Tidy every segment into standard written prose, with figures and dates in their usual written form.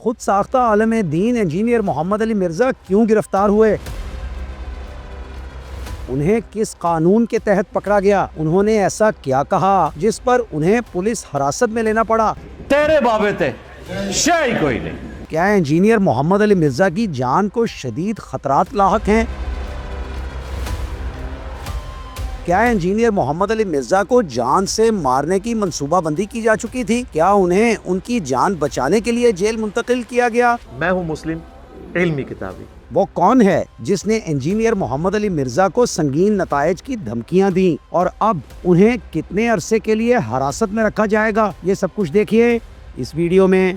خود ساختہ عالم دین انجینئر محمد علی مرزا کیوں گرفتار ہوئے؟ انہیں کس قانون کے تحت پکڑا گیا؟ انہوں نے ایسا کیا کہا جس پر انہیں پولیس حراست میں لینا پڑا؟ تیرے بابے تے شے کوئی نہیں۔ کیا انجینئر محمد علی مرزا کی جان کو شدید خطرات لاحق ہیں؟ کیا انجینئر محمد علی مرزا کو جان سے مارنے کی منصوبہ بندی کی جا چکی تھی؟ کیا انہیں ان کی جان بچانے کے لیے جیل منتقل کیا گیا؟ میں ہوں مسلم علمی کتابی۔ وہ کون ہے جس نے انجینئر محمد علی مرزا کو سنگین نتائج کی دھمکیاں دیں اور اب انہیں کتنے عرصے کے لیے حراست میں رکھا جائے گا؟ یہ سب کچھ دیکھیے اس ویڈیو میں۔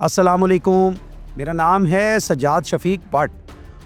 السلام علیکم، میرا نام ہے سجاد شفیق بٹ۔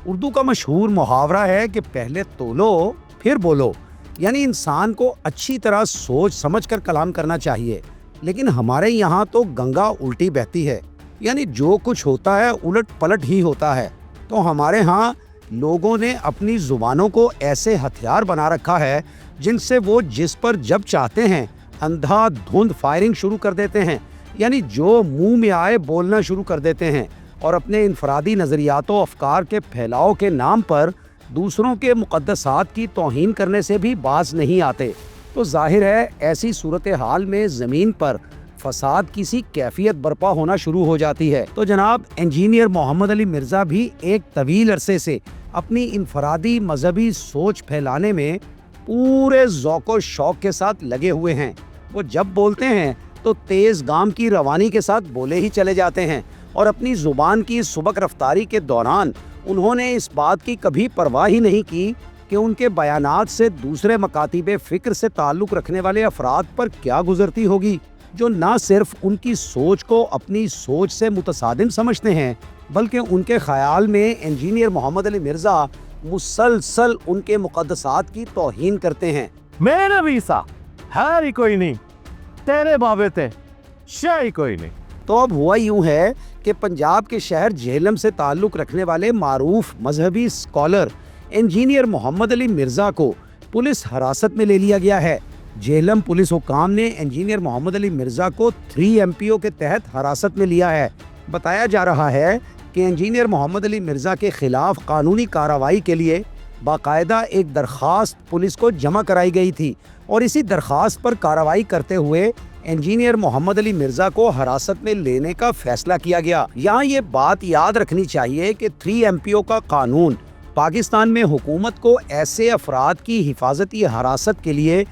اردو کا مشہور محاورہ ہے کہ پہلے تولو پھر بولو، یعنی انسان کو اچھی طرح سوچ سمجھ کر کلام کرنا چاہیے، لیکن ہمارے یہاں تو گنگا الٹی بہتی ہے، یعنی جو کچھ ہوتا ہے الٹ پلٹ ہی ہوتا ہے۔ تو ہمارے ہاں لوگوں نے اپنی زبانوں کو ایسے ہتھیار بنا رکھا ہے جن سے وہ جس پر جب چاہتے ہیں اندھا دھند فائرنگ شروع کر دیتے ہیں، یعنی جو منہ میں آئے بولنا شروع کر دیتے ہیں اور اپنے انفرادی نظریات و افکار کے پھیلاؤ کے نام پر دوسروں کے مقدسات کی توہین کرنے سے بھی باز نہیں آتے۔ تو ظاہر ہے ایسی صورتحال میں زمین پر فساد کی سی کیفیت برپا ہونا شروع ہو جاتی ہے۔ تو جناب انجینئر محمد علی مرزا بھی ایک طویل عرصے سے اپنی انفرادی مذہبی سوچ پھیلانے میں پورے ذوق و شوق کے ساتھ لگے ہوئے ہیں۔ وہ جب بولتے ہیں تو تیز گام کی روانی کے ساتھ بولے ہی چلے جاتے ہیں، اور اپنی زبان کی سبک رفتاری کے دوران انہوں نے اس بات کی کبھی پرواہ ہی نہیں کی کہ ان کے بیانات سے دوسرے مکاتب فکر سے تعلق رکھنے والے افراد پر کیا گزرتی ہوگی، جو نہ صرف ان کی سوچ کو اپنی سوچ سے متصادم سمجھتے ہیں بلکہ ان کے خیال میں انجینئر محمد علی مرزا مسلسل ان کے مقدسات کی توہین کرتے ہیں۔ میرا ویسا ہے ہی کوئی نہیں، تیرے بابے تے شے کوئی نہیں۔ تو اب ہوا یوں ہے کہ پنجاب کے شہر جہلم سے تعلق رکھنے والے معروف مذہبی اسکالر انجینئر محمد علی مرزا کو پولیس حراست میں لے لیا گیا ہے۔ جہلم پولیس حکام نے انجینئر محمد علی مرزا کو 3 MPO کے تحت حراست میں لیا ہے۔ بتایا جا رہا ہے کہ انجینئر محمد علی مرزا کے خلاف قانونی کارروائی کے لیے باقاعدہ ایک درخواست پولیس کو جمع کرائی گئی تھی، اور اسی درخواست پر کارروائی کرتے ہوئے انجینئر محمد علی مرزا کو حراست میں لینے کا فیصلہ کیا گیا۔ یہاں یہ بات یاد رکھنی چاہیے کہ 3 MPO کا قانون پاکستان میں حکومت کو ایسے افراد کی حفاظتی حراست کے لیے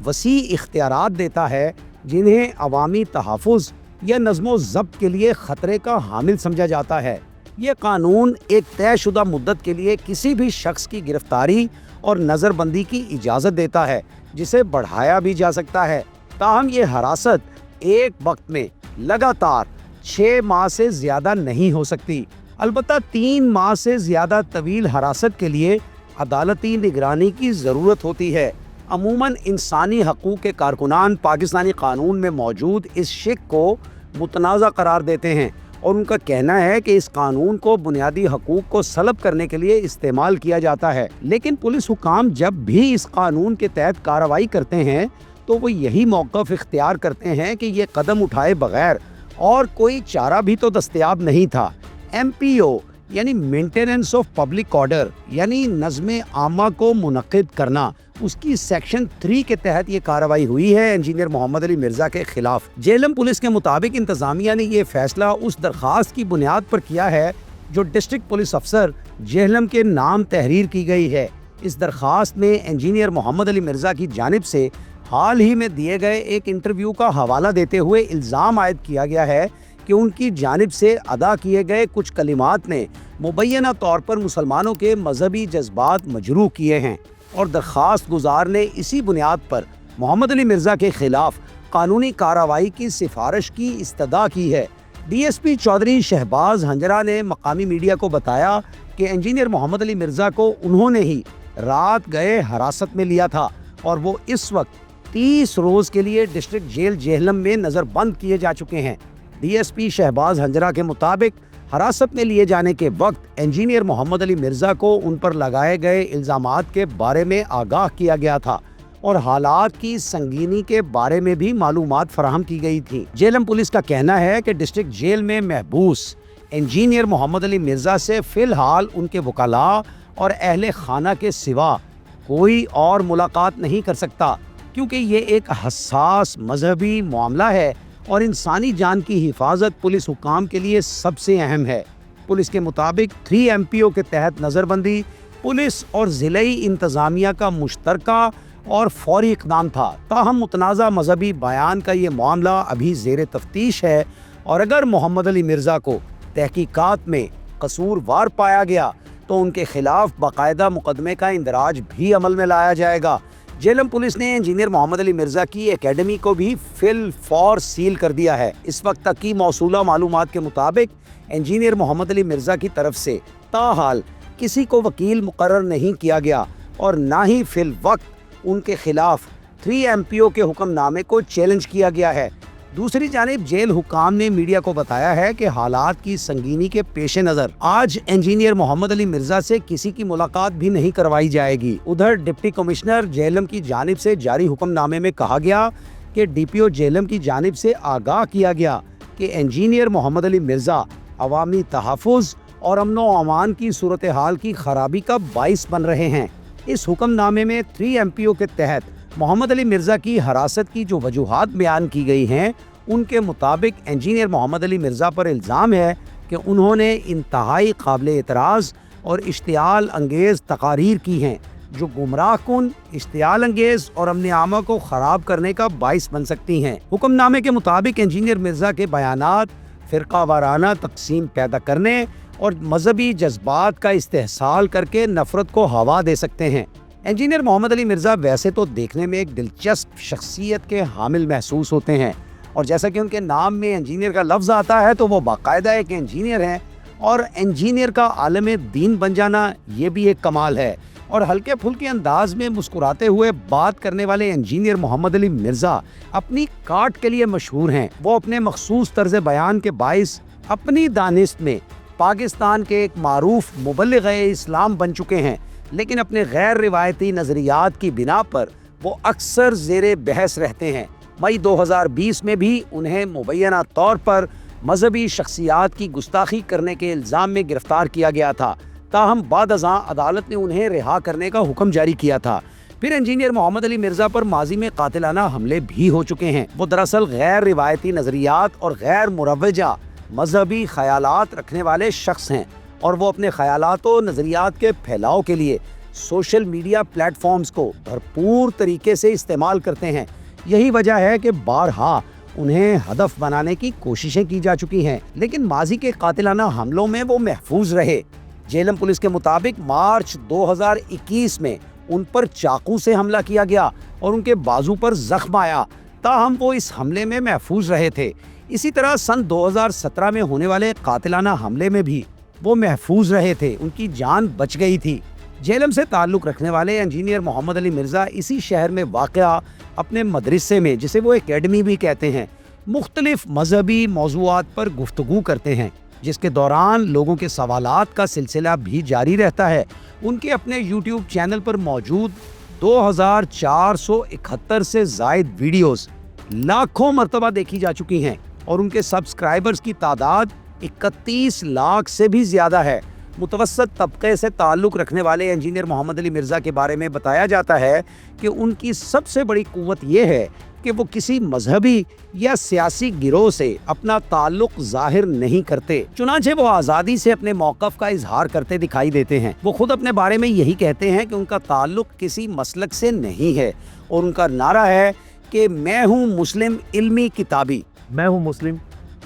وسیع اختیارات دیتا ہے جنہیں عوامی تحفظ یا نظم و ضبط کے لیے خطرے کا حامل سمجھا جاتا ہے۔ یہ قانون ایک طے شدہ مدت کے لیے کسی بھی شخص کی گرفتاری اور نظر بندی کی اجازت دیتا ہے، جسے بڑھایا بھی جا سکتا ہے۔ تاہم یہ حراست ایک وقت میں لگاتار 6 ماہ سے زیادہ نہیں ہو سکتی۔ البتہ 3 ماہ سے زیادہ طویل حراست کے لیے عدالتی نگرانی کی ضرورت ہوتی ہے۔ عموماً انسانی حقوق کے کارکنان پاکستانی قانون میں موجود اس شق کو متنازع قرار دیتے ہیں، اور ان کا کہنا ہے کہ اس قانون کو بنیادی حقوق کو سلب کرنے کے لیے استعمال کیا جاتا ہے۔ لیکن پولیس حکام جب بھی اس قانون کے تحت کارروائی کرتے ہیں تو وہ یہی موقف اختیار کرتے ہیں کہ یہ قدم اٹھائے بغیر اور کوئی چارہ بھی تو دستیاب نہیں تھا۔ MPO یعنی مینٹیننس آف پبلک آرڈر، یعنی نظم عامہ کو منعقد کرنا، اس کی سیکشن 3 کے تحت یہ کارروائی ہوئی ہے انجینئر محمد علی مرزا کے خلاف۔ جہلم پولیس کے مطابق انتظامیہ نے یہ فیصلہ اس درخواست کی بنیاد پر کیا ہے جو ڈسٹرکٹ پولیس افسر جہلم کے نام تحریر کی گئی ہے۔ اس درخواست میں انجینئر محمد علی مرزا کی جانب سے حال ہی میں دیے گئے ایک انٹرویو کا حوالہ دیتے ہوئے الزام عائد کیا گیا ہے کہ ان کی جانب سے ادا کیے گئے کچھ کلمات نے مبینہ طور پر مسلمانوں کے مذہبی جذبات مجروح کیے ہیں، اور درخواست گزار نے اسی بنیاد پر محمد علی مرزا کے خلاف قانونی کارروائی کی سفارش کی استدعا کی ہے۔ DSP چودھری شہباز ہنجرا نے مقامی میڈیا کو بتایا کہ انجینئر محمد علی مرزا کو انہوں نے ہی رات گئے حراست میں لیا تھا، اور وہ اس وقت 30 روز کے لیے ڈسٹرکٹ جیل جہلم میں نظر بند کیے جا چکے ہیں۔ DSP شہباز ہنجرا کے مطابق حراست میں لیے جانے کے وقت انجینئر محمد علی مرزا کو ان پر لگائے گئے الزامات کے بارے میں آگاہ کیا گیا تھا، اور حالات کی سنگینی کے بارے میں بھی معلومات فراہم کی گئی تھی۔ جیلم پولیس کا کہنا ہے کہ ڈسٹرکٹ جیل میں محبوس انجینئر محمد علی مرزا سے فی الحال ان کے وکلاء اور اہل خانہ کے سوا کوئی اور ملاقات نہیں کر سکتا، کیونکہ یہ ایک حساس مذہبی معاملہ ہے اور انسانی جان کی حفاظت پولیس حکام کے لیے سب سے اہم ہے۔ پولیس کے مطابق 3 MPO کے تحت نظر بندی پولیس اور ضلعی انتظامیہ کا مشترکہ اور فوری اقدام تھا، تاہم متنازع مذہبی بیان کا یہ معاملہ ابھی زیر تفتیش ہے، اور اگر محمد علی مرزا کو تحقیقات میں قصوروار پایا گیا تو ان کے خلاف باقاعدہ مقدمے کا اندراج بھی عمل میں لایا جائے گا۔ جیلم پولیس نے انجینئر محمد علی مرزا کی اکیڈمی کو بھی فی الفور سیل کر دیا ہے۔ اس وقت تک کی موصولہ معلومات کے مطابق انجینئر محمد علی مرزا کی طرف سے تاحال کسی کو وکیل مقرر نہیں کیا گیا اور نہ ہی فی الوقت ان کے خلاف 3 MPO کے حکم نامے کو چیلنج کیا گیا ہے۔ دوسری جانب جیل حکام نے میڈیا کو بتایا ہے کہ حالات کی سنگینی کے پیش نظر آج انجینئر محمد علی مرزا سے کسی کی ملاقات بھی نہیں کروائی جائے گی۔ ادھر ڈپٹی کمشنر جیلم کی جانب سے جاری حکم نامے میں کہا گیا کہ DPO جیلم کی جانب سے آگاہ کیا گیا کہ انجینئر محمد علی مرزا عوامی تحفظ اور امن و امان کی صورتحال کی خرابی کا باعث بن رہے ہیں۔ اس حکم نامے میں 3 MPO کے تحت محمد علی مرزا کی حراست کی جو وجوہات بیان کی گئی ہیں، ان کے مطابق انجینئر محمد علی مرزا پر الزام ہے کہ انہوں نے انتہائی قابل اعتراض اور اشتعال انگیز تقاریر کی ہیں جو گمراہ کن، اشتعال انگیز اور امن عامہ کو خراب کرنے کا باعث بن سکتی ہیں۔ حکم نامے کے مطابق انجینئر مرزا کے بیانات فرقہ وارانہ تقسیم پیدا کرنے اور مذہبی جذبات کا استحصال کر کے نفرت کو ہوا دے سکتے ہیں۔ انجینئر محمد علی مرزا ویسے تو دیکھنے میں ایک دلچسپ شخصیت کے حامل محسوس ہوتے ہیں، اور جیسا کہ ان کے نام میں انجینئر کا لفظ آتا ہے تو وہ باقاعدہ ایک انجینئر ہیں، اور انجینئر کا عالم دین بن جانا یہ بھی ایک کمال ہے۔ اور ہلکے پھلکے انداز میں مسکراتے ہوئے بات کرنے والے انجینئر محمد علی مرزا اپنی کاٹ کے لیے مشہور ہیں۔ وہ اپنے مخصوص طرز بیان کے باعث اپنی دانست میں پاکستان کے ایک معروف مبلغ اسلام بن چکے ہیں، لیکن اپنے غیر روایتی نظریات کی بنا پر وہ اکثر زیر بحث رہتے ہیں۔ مئی 2020 میں بھی انہیں مبینہ طور پر مذہبی شخصیات کی گستاخی کرنے کے الزام میں گرفتار کیا گیا تھا، تاہم بعد ازاں عدالت نے انہیں رہا کرنے کا حکم جاری کیا تھا۔ پھر انجینئر محمد علی مرزا پر ماضی میں قاتلانہ حملے بھی ہو چکے ہیں۔ وہ دراصل غیر روایتی نظریات اور غیر مروجہ مذہبی خیالات رکھنے والے شخص ہیں، اور وہ اپنے خیالات و نظریات کے پھیلاؤ کے لیے سوشل میڈیا پلیٹ فارمز کو بھرپور طریقے سے استعمال کرتے ہیں۔ یہی وجہ ہے کہ بارہا انہیں ہدف بنانے کی کوششیں کی جا چکی ہیں، لیکن ماضی کے قاتلانہ حملوں میں وہ محفوظ رہے۔ جیلم پولیس کے مطابق مارچ 2021 میں ان پر چاقو سے حملہ کیا گیا اور ان کے بازو پر زخم آیا، تاہم وہ اس حملے میں محفوظ رہے تھے۔ اسی طرح سن 2017 میں ہونے والے قاتلانہ حملے میں بھی وہ محفوظ رہے تھے، ان کی جان بچ گئی تھی۔ جیلم سے تعلق رکھنے والے انجینئر محمد علی مرزا اسی شہر میں واقع اپنے مدرسے میں، جسے وہ اکیڈمی بھی کہتے ہیں، مختلف مذہبی موضوعات پر گفتگو کرتے ہیں، جس کے دوران لوگوں کے سوالات کا سلسلہ بھی جاری رہتا ہے۔ ان کے اپنے YouTube چینل پر موجود 2471 سے زائد ویڈیوز لاکھوں مرتبہ دیکھی جا چکی ہیں، اور ان کے سبسکرائبرز کی تعداد 31 لاکھ سے بھی زیادہ ہے۔ متوسط طبقے سے تعلق رکھنے والے انجینئر محمد علی مرزا کے بارے میں بتایا جاتا ہے کہ ان کی سب سے بڑی قوت یہ ہے کہ وہ کسی مذہبی یا سیاسی گروہ سے اپنا تعلق ظاہر نہیں کرتے، چنانچہ وہ آزادی سے اپنے موقف کا اظہار کرتے دکھائی دیتے ہیں۔ وہ خود اپنے بارے میں یہی کہتے ہیں کہ ان کا تعلق کسی مسلک سے نہیں ہے، اور ان کا نعرہ ہے کہ میں ہوں مسلم علمی کتابی۔ میں ہوں مسلم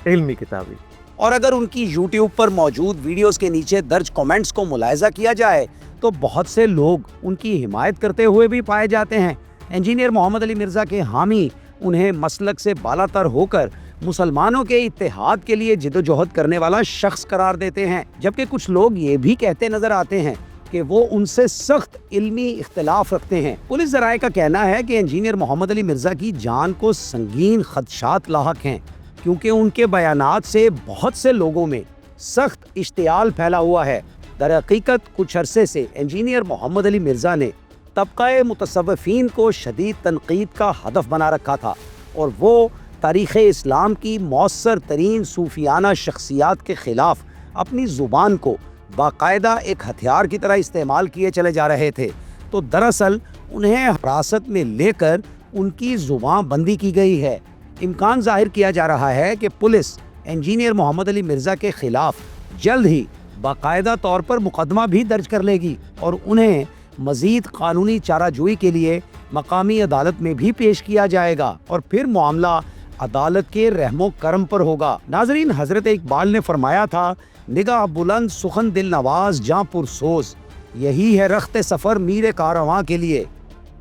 علمی کتابی۔ اور اگر ان کی YouTube پر موجود ویڈیوز کے نیچے درج کومنٹس کو ملاحظہ کیا جائے تو بہت سے لوگ ان کی حمایت کرتے ہوئے بھی پائے جاتے ہیں۔ انجینئر محمد علی مرزا کے حامی انہیں مسلک سے بالا تر ہو کر مسلمانوں کے اتحاد کے لیے جدوجہد کرنے والا شخص قرار دیتے ہیں، جبکہ کچھ لوگ یہ بھی کہتے نظر آتے ہیں کہ وہ ان سے سخت علمی اختلاف رکھتے ہیں۔ پولیس ذرائع کا کہنا ہے کہ انجینئر محمد علی مرزا کی جان کو سنگین خدشات لاحق ہیں، کیونکہ ان کے بیانات سے بہت سے لوگوں میں سخت اشتعال پھیلا ہوا ہے۔ در حقیقت کچھ عرصے سے انجینئر محمد علی مرزا نے طبقہ متصوفین کو شدید تنقید کا ہدف بنا رکھا تھا اور وہ تاریخ اسلام کی مؤثر ترین صوفیانہ شخصیات کے خلاف اپنی زبان کو باقاعدہ ایک ہتھیار کی طرح استعمال کیے چلے جا رہے تھے۔ تو دراصل انہیں حراست میں لے کر ان کی زبان بندی کی گئی ہے۔ امکان ظاہر کیا جا رہا ہے کہ پولیس انجینئر محمد علی مرزا کے خلاف جلد ہی باقاعدہ طور پر مقدمہ بھی درج کر لے گی اور انہیں مزید قانونی چارہ جوئی کے لیے مقامی عدالت میں بھی پیش کیا جائے گا اور پھر معاملہ عدالت کے رحم و کرم پر ہوگا۔ ناظرین، حضرت اقبال نے فرمایا تھا، نگاہ بلند سخن دل نواز جاں پرسوز، یہی ہے رخت سفر میر کارواں کے لیے۔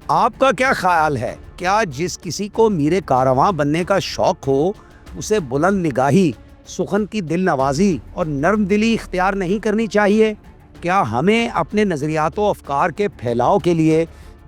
آپ کا کیا خیال ہے؟ کیا جس کسی کو میر کارواں بننے کا شوق ہو اسے بلند نگاہی، سخن کی دل نوازی اور نرم دلی اختیار نہیں کرنی چاہیے؟ کیا ہمیں اپنے نظریات و افکار کے پھیلاؤ کے لیے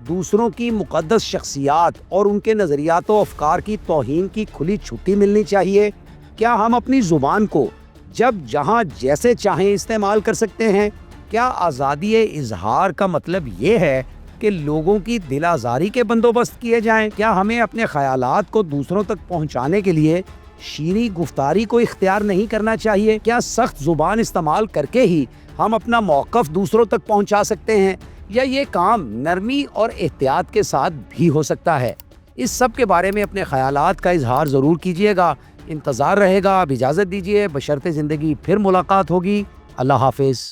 دوسروں کی مقدس شخصیات اور ان کے نظریات و افکار کی توہین کی کھلی چھٹی ملنی چاہیے؟ کیا ہم اپنی زبان کو جب جہاں جیسے چاہیں استعمال کر سکتے ہیں؟ کیا آزادی اظہار کا مطلب یہ ہے کہ لوگوں کی دل آزاری کے بندوبست کیے جائیں؟ کیا ہمیں اپنے خیالات کو دوسروں تک پہنچانے کے لیے شیریں گفتاری کو اختیار نہیں کرنا چاہیے؟ کیا سخت زبان استعمال کر کے ہی ہم اپنا موقف دوسروں تک پہنچا سکتے ہیں، یا یہ کام نرمی اور احتیاط کے ساتھ بھی ہو سکتا ہے؟ اس سب کے بارے میں اپنے خیالات کا اظہار ضرور کیجیے گا۔ انتظار رہے گا۔ اب اجازت دیجیے، بشرط زندگی پھر ملاقات ہوگی۔ اللہ حافظ۔